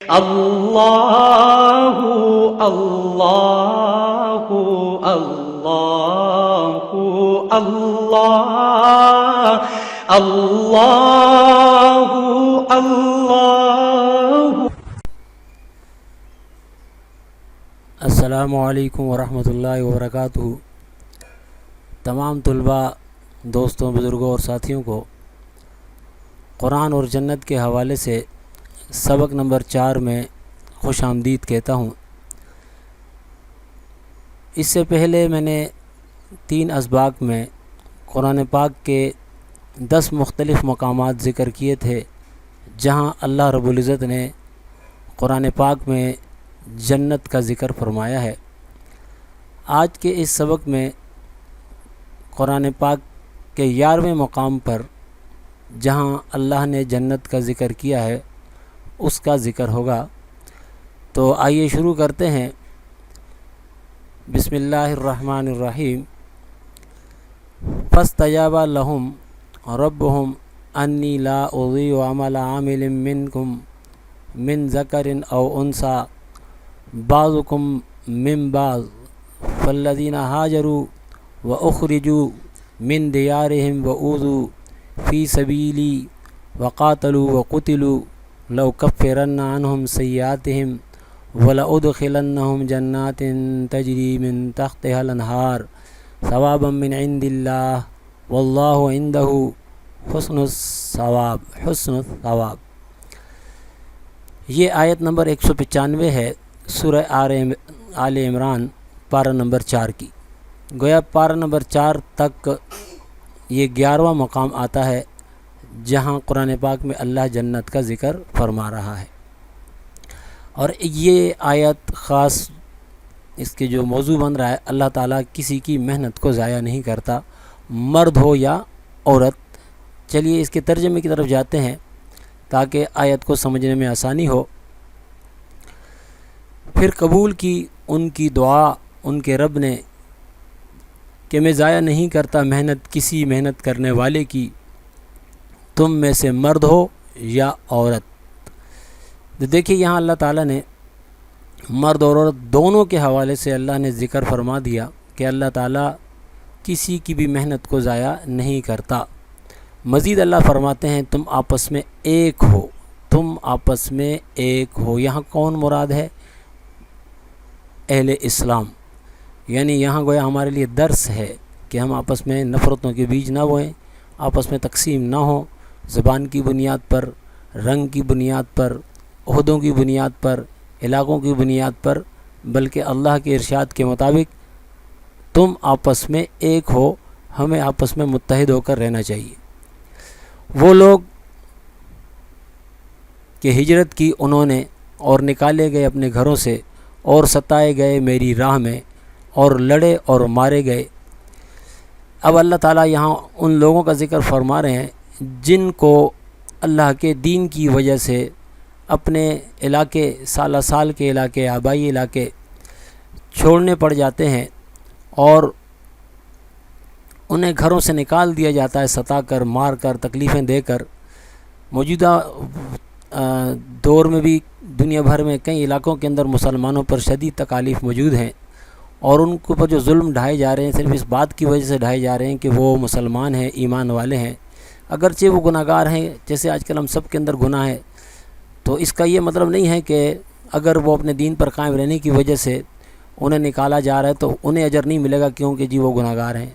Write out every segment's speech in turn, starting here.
اللہ اللہ اللہ اللہ اللہ اللہ۔ السلام علیکم ورحمۃ اللہ وبرکاتہ۔ تمام طلباء، دوستوں، بزرگوں اور ساتھیوں کو قرآن اور جنت کے حوالے سے سبق نمبر 4 میں خوش آمدید کہتا ہوں۔ اس سے پہلے میں نے 3 اسباق میں قرآن پاک کے 10 مختلف مقامات ذکر کیے تھے جہاں اللہ رب العزت نے قرآن پاک میں جنت کا ذکر فرمایا ہے۔ آج کے اس سبق میں قرآن پاک کے 11ویں مقام پر جہاں اللہ نے جنت کا ذکر کیا ہے اس کا ذکر ہوگا۔ تو آئیے شروع کرتے ہیں۔ بسم اللہ الرحمن الرحیم۔ فاستجاب لهم ربهم انی لا اضیع عمل عامل منکم من ذکر او انثى بعضکم من بعض فالذین هاجروا واخرجوا من دیارهم واوذوا فی سبیلی وقاتلوا وقتلوا لأکفرن عنهم سیئاتهم ولأدخلنهم جنات تجری من تحتها الانہار ثوابا من عند اللہ واللہ عنده حسن الثواب۔ یہ آیت نمبر 195 ہے سورہ آل عمران پارہ نمبر 4 کی۔ گویا پارہ نمبر 4 تک یہ 11واں مقام آتا ہے جہاں قرآن پاک میں اللہ جنت کا ذکر فرما رہا ہے۔ اور یہ آیت خاص اس کے جو موضوع بن رہا ہے، اللہ تعالیٰ کسی کی محنت کو ضائع نہیں کرتا، مرد ہو یا عورت۔ چلیے اس کے ترجمے کی طرف جاتے ہیں تاکہ آیت کو سمجھنے میں آسانی ہو۔ پھر قبول کی ان کی دعا ان کے رب نے کہ میں ضائع نہیں کرتا محنت کسی محنت کرنے والے کی، تم میں سے مرد ہو یا عورت۔ دیکھیے یہاں اللہ تعالیٰ نے مرد اور عورت دونوں کے حوالے سے اللہ نے ذکر فرما دیا کہ اللہ تعالیٰ کسی کی بھی محنت کو ضائع نہیں کرتا۔ مزید اللہ فرماتے ہیں تم آپس میں ایک ہو، تم آپس میں ایک ہو۔ یہاں کون مراد ہے؟ اہل اسلام۔ یعنی یہاں گویا ہمارے لیے درس ہے کہ ہم آپس میں نفرتوں کے بیج نہ بوئیں، آپس میں تقسیم نہ ہو، زبان کی بنیاد پر، رنگ کی بنیاد پر، عہدوں کی بنیاد پر، علاقوں کی بنیاد پر، بلکہ اللہ کے ارشاد کے مطابق تم آپس میں ایک ہو، ہمیں آپس میں متحد ہو کر رہنا چاہیے۔ وہ لوگ کہ ہجرت کی انہوں نے اور نکالے گئے اپنے گھروں سے اور ستائے گئے میری راہ میں اور لڑے اور مارے گئے۔ اب اللہ تعالیٰ یہاں ان لوگوں کا ذکر فرما رہے ہیں جن کو اللہ کے دین کی وجہ سے اپنے علاقے، سالہ سال کے علاقے، آبائی علاقے چھوڑنے پڑ جاتے ہیں اور انہیں گھروں سے نکال دیا جاتا ہے، ستا کر، مار کر، تکلیفیں دے کر۔ موجودہ دور میں بھی دنیا بھر میں کئی علاقوں کے اندر مسلمانوں پر شدید تکالیف موجود ہیں، اور ان کے اوپر جو ظلم ڈھائے جا رہے ہیں صرف اس بات کی وجہ سے ڈھائے جا رہے ہیں کہ وہ مسلمان ہیں، ایمان والے ہیں، اگرچہ وہ گناہ گار ہیں جیسے آج کل ہم سب کے اندر گناہ ہے۔ تو اس کا یہ مطلب نہیں ہے کہ اگر وہ اپنے دین پر قائم رہنے کی وجہ سے انہیں نکالا جا رہا ہے تو انہیں اجر نہیں ملے گا کیونکہ جی وہ گناہ گار ہیں،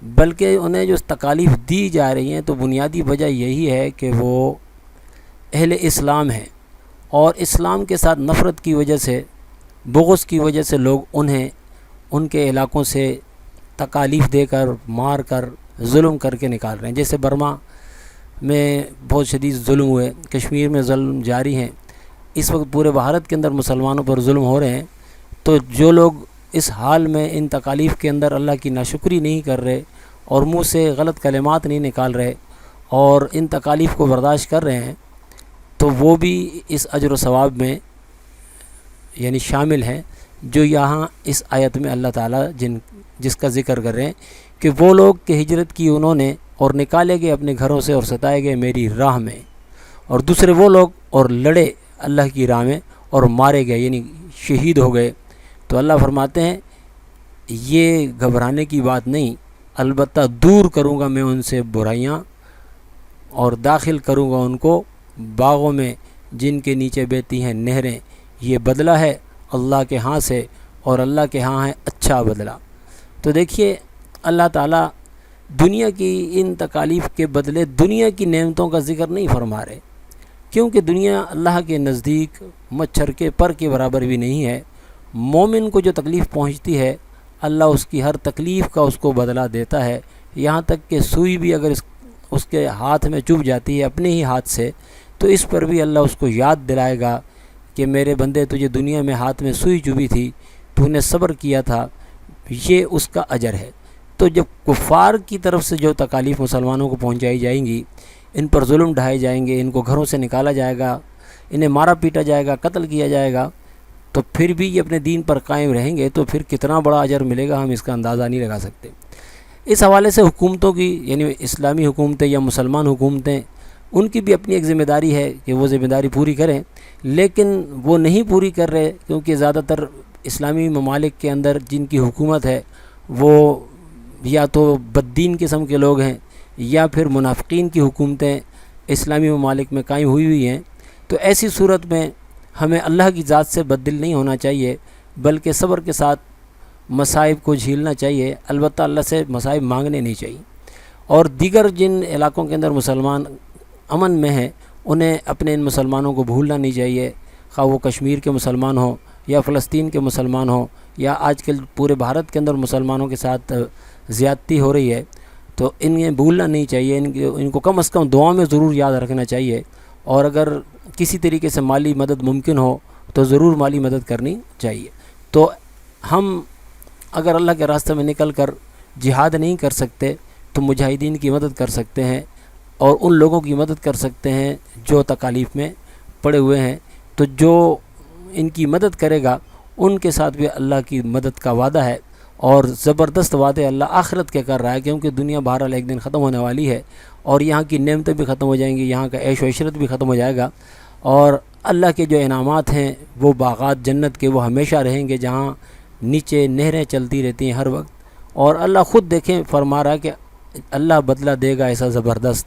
بلکہ انہیں جو تکالیف دی جا رہی ہیں تو بنیادی وجہ یہی ہے کہ وہ اہل اسلام ہیں، اور اسلام کے ساتھ نفرت کی وجہ سے، بغض کی وجہ سے لوگ انہیں ان کے علاقوں سے تکالیف دے کر، مار کر، ظلم کر کے نکال رہے ہیں۔ جیسے برما میں بہت شدید ظلم ہوئے، کشمیر میں ظلم جاری ہیں، اس وقت پورے بھارت کے اندر مسلمانوں پر ظلم ہو رہے ہیں۔ تو جو لوگ اس حال میں ان تکالیف کے اندر اللہ کی ناشکری نہیں کر رہے اور منہ سے غلط کلمات نہیں نکال رہے اور ان تکالیف کو برداشت کر رہے ہیں، تو وہ بھی اس اجر و ثواب میں یعنی شامل ہیں جو یہاں اس آیت میں اللہ تعالیٰ جس کا ذکر کر رہے ہیں کہ وہ لوگ کہ ہجرت کی انہوں نے اور نکالے گئے اپنے گھروں سے اور ستائے گئے میری راہ میں، اور دوسرے وہ لوگ اور لڑے اللہ کی راہ میں اور مارے گئے یعنی شہید ہو گئے، تو اللہ فرماتے ہیں یہ گھبرانے کی بات نہیں، البتہ دور کروں گا میں ان سے برائیاں اور داخل کروں گا ان کو باغوں میں جن کے نیچے بہتی ہیں نہریں، یہ بدلہ ہے اللہ کے ہاں سے، اور اللہ کے ہاں ہے اچھا بدلہ۔ تو دیکھیے اللہ تعالیٰ دنیا کی ان تکالیف کے بدلے دنیا کی نعمتوں کا ذکر نہیں فرما رہے، کیونکہ دنیا اللہ کے نزدیک مچھر کے پر کے برابر بھی نہیں ہے۔ مومن کو جو تکلیف پہنچتی ہے اللہ اس کی ہر تکلیف کا اس کو بدلہ دیتا ہے، یہاں تک کہ سوئی بھی اگر اس کے ہاتھ میں چبھ جاتی ہے اپنے ہی ہاتھ سے، تو اس پر بھی اللہ اس کو یاد دلائے گا کہ میرے بندے تجھے دنیا میں ہاتھ میں سوئی چبھی تھی، تو نے صبر کیا تھا، یہ اس کا اجر ہے۔ تو جب کفار کی طرف سے جو تکالیف مسلمانوں کو پہنچائی جائیں گی، ان پر ظلم ڈھائے جائیں گے، ان کو گھروں سے نکالا جائے گا، انہیں مارا پیٹا جائے گا، قتل کیا جائے گا، تو پھر بھی یہ اپنے دین پر قائم رہیں گے تو پھر کتنا بڑا اجر ملے گا ہم اس کا اندازہ نہیں لگا سکتے۔ اس حوالے سے حکومتوں کی یعنی اسلامی حکومتیں یا مسلمان حکومتیں، ان کی بھی اپنی ایک ذمہ داری ہے کہ وہ ذمہ داری پوری کریں، لیکن وہ نہیں پوری کر رہے، کیونکہ زیادہ تر اسلامی ممالک کے اندر جن کی حکومت ہے وہ یا تو بددین قسم کے لوگ ہیں یا پھر منافقین کی حکومتیں اسلامی ممالک میں قائم ہوئی ہیں۔ تو ایسی صورت میں ہمیں اللہ کی ذات سے بددل نہیں ہونا چاہیے، بلکہ صبر کے ساتھ مصائب کو جھیلنا چاہیے، البتہ اللہ سے مصائب مانگنے نہیں چاہیے۔ اور دیگر جن علاقوں کے اندر مسلمان امن میں ہیں انہیں اپنے ان مسلمانوں کو بھولنا نہیں چاہیے، خواہ وہ کشمیر کے مسلمان ہوں یا فلسطین کے مسلمان ہوں، یا آج کل پورے بھارت کے اندر مسلمانوں کے ساتھ زیادتی ہو رہی ہے، تو انہیں بھولنا نہیں چاہیے، ان کو کم از کم دعا میں ضرور یاد رکھنا چاہیے، اور اگر کسی طریقے سے مالی مدد ممکن ہو تو ضرور مالی مدد کرنی چاہیے۔ تو ہم اگر اللہ کے راستے میں نکل کر جہاد نہیں کر سکتے تو مجاہدین کی مدد کر سکتے ہیں، اور ان لوگوں کی مدد کر سکتے ہیں جو تکالیف میں پڑے ہوئے ہیں۔ تو جو ان کی مدد کرے گا ان کے ساتھ بھی اللہ کی مدد کا وعدہ ہے، اور زبردست وعدے اللہ آخرت کے کر رہا ہے، کیونکہ دنیا بہرحال ایک دن ختم ہونے والی ہے، اور یہاں کی نعمتیں بھی ختم ہو جائیں گی، یہاں کا عیش و عشرت بھی ختم ہو جائے گا، اور اللہ کے جو انعامات ہیں وہ باغات جنت کے وہ ہمیشہ رہیں گے، جہاں نیچے نہریں چلتی رہتی ہیں ہر وقت۔ اور اللہ خود دیکھیں فرما رہا ہے کہ اللہ بدلہ دے گا ایسا زبردست،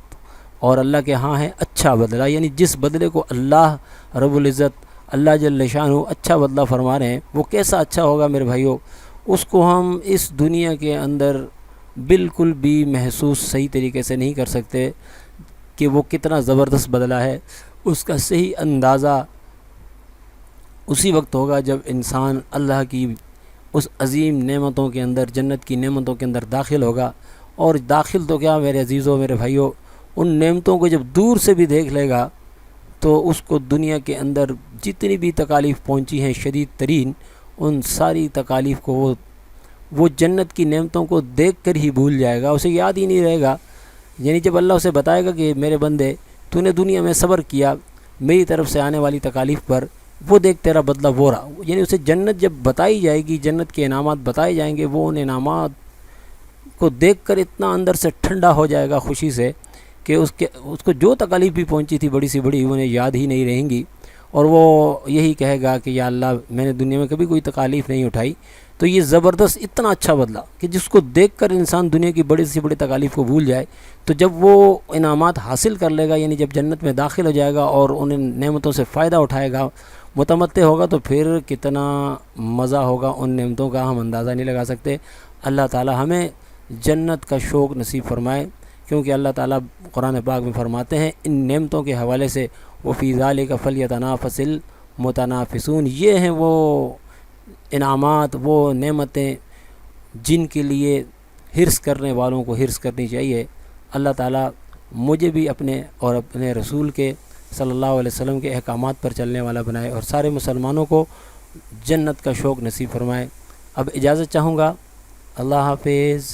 اور اللہ کے ہاں ہے اچھا بدلہ، یعنی جس بدلے کو اللہ رب العزت اللہ جل شانہ اچھا بدلہ فرما رہے ہیں وہ کیسا اچھا ہوگا میرے بھائیو، اس کو ہم اس دنیا کے اندر بالکل بھی محسوس صحیح طریقے سے نہیں کر سکتے کہ وہ کتنا زبردست بدلہ ہے۔ اس کا صحیح اندازہ اسی وقت ہوگا جب انسان اللہ کی اس عظیم نعمتوں کے اندر، جنت کی نعمتوں کے اندر داخل ہوگا، اور داخل تو کیا میرے عزیزوں میرے بھائیوں، ان نعمتوں کو جب دور سے بھی دیکھ لے گا تو اس کو دنیا کے اندر جتنی بھی تکالیف پہنچی ہیں شدید ترین، ان ساری تکالیف کو وہ جنت کی نعمتوں کو دیکھ کر ہی بھول جائے گا، اسے یاد ہی نہیں رہے گا۔ یعنی جب اللہ اسے بتائے گا کہ میرے بندے تو نے دنیا میں صبر کیا میری طرف سے آنے والی تکالیف پر، وہ دیکھ تیرا بدلہ وہ رہا، یعنی اسے جنت جب بتائی جائے گی، جنت کے انعامات بتائے جائیں گے، وہ ان انعامات کو دیکھ کر اتنا اندر سے ٹھنڈا ہو جائے گا خوشی سے کہ اس کو جو تکالیف بھی پہنچی تھی بڑی سی بڑی انہیں یاد ہی نہیں رہیں گی، اور وہ یہی کہے گا کہ یا اللہ میں نے دنیا میں کبھی کوئی تکالیف نہیں اٹھائی۔ تو یہ زبردست اتنا اچھا بدلہ کہ جس کو دیکھ کر انسان دنیا کی بڑی سی بڑی تکالیف کو بھول جائے، تو جب وہ انعامات حاصل کر لے گا، یعنی جب جنت میں داخل ہو جائے گا اور ان نعمتوں سے فائدہ اٹھائے گا، متمتع ہوگا، تو پھر کتنا مزہ ہوگا ان نعمتوں کا ہم اندازہ نہیں لگا سکتے۔ اللہ تعالی ہمیں جنت کا شوق نصیب فرمائے، کیونکہ اللہ تعالیٰ قرآن پاک میں فرماتے ہیں ان نعمتوں کے حوالے سے وَفِي ذَلِكَ فَلْيَتَنَافَسِ الْمُتَنَافِسُونَ، یہ ہیں وہ انعامات، وہ نعمتیں جن کے لیے حرص کرنے والوں کو حرص کرنی چاہیے۔ اللہ تعالیٰ مجھے بھی اپنے اور اپنے رسول کے صلی اللہ علیہ وسلم کے احکامات پر چلنے والا بنائے، اور سارے مسلمانوں کو جنت کا شوق نصیب فرمائے۔ اب اجازت چاہوں گا، اللہ حافظ۔